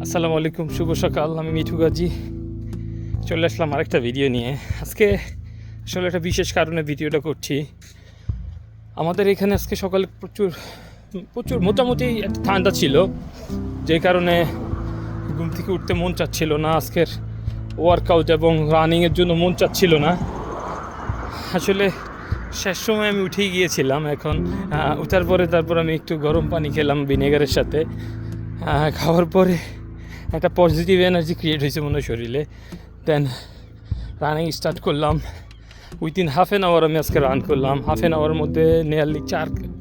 আসসালামু আলাইকুম, শুভ সকাল। আমি মিঠু গাজী চলে আসলাম আরেকটা ভিডিও নিয়ে। আজকে আসলে একটা বিশেষ কারণে ভিডিওটা করছি। আমাদের এখানে আজকে সকালে প্রচুর প্রচুর মোটামুটি একটা ঠান্ডা ছিল, যে কারণে ঘুম থেকে উঠতে মন চাচ্ছিল না। আজকের ওয়ার্কআউট এবং রানিংয়ের জন্য মন চাচ্ছিল না। আসলে শেষ সময় আমি উঠেই গিয়েছিলাম। এখন উঠার পরে তারপর আমি একটু গরম পানি খেলাম ভিনেগারের সাথে। খাওয়ার পরে একটা পজিটিভ এনার্জি ক্রিয়েট হয়েছে মনে হয় শরীরে। দেন রানিং স্টার্ট করলাম। উইদিন হাফ অ্যান আওয়ার আমি আজকে রান করলাম। হাফ অ্যান আওয়ারের মধ্যে নিয়ারলি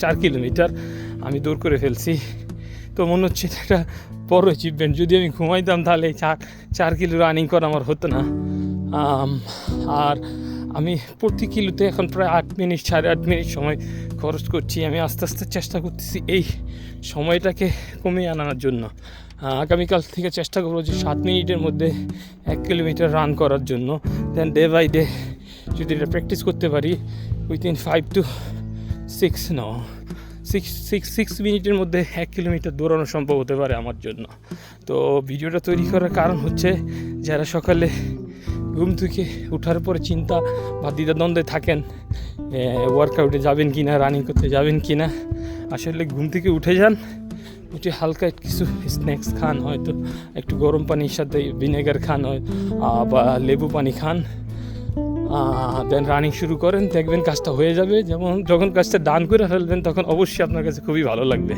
4 কিলোমিটার আমি দৌড় করে ফেলছি। তো মনে হচ্ছে এটা একটা বড় অ্যাচিভমেন্ট। যদি আমি ঘুমাইতাম তাহলে 4 কিলো রানিং করা আমার হতো না। আর আমি প্রতি কিলোতে এখন প্রায় 8 মিনিট 8.5 মিনিট সময় খরচ করছি। আমি আস্তে আস্তে চেষ্টা করতেছি এই সময়টাকে কমিয়ে আনার জন্য। আগামীকাল থেকে চেষ্টা করবো যে 7 মিনিটের মধ্যে 1 কিলোমিটার রান করার জন্য। দেন ডে বাই ডে যদি এটা প্র্যাকটিস করতে পারি, উইদিন 5 to 6 মিনিটের মধ্যে 1 কিলোমিটার দৌড়ানো সম্ভব হতে পারে আমার জন্য। তো ভিডিওটা তৈরি করার কারণ হচ্ছে, যারা সকালে ঘুম থেকে উঠার পরে চিন্তা বা দ্বিধাদ্বন্দ্বে থাকেন ওয়ার্কআউটে যাবেন কি না, রানিং করতে যাবেন কি না, আসলে ঘুম থেকে উঠে যান। উঠে হালকা কিছু স্ন্যাক্স খান, হয়তো একটু গরম পানির সাথে ভিনেগার খান, হয় বা লেবু পানি খান। দেন রানিং শুরু করেন, দেখবেন কাজটা হয়ে যাবে। যখন কাজটা ডান করে ফেলবেন তখন অবশ্যই আপনার কাছে খুবই ভালো লাগবে।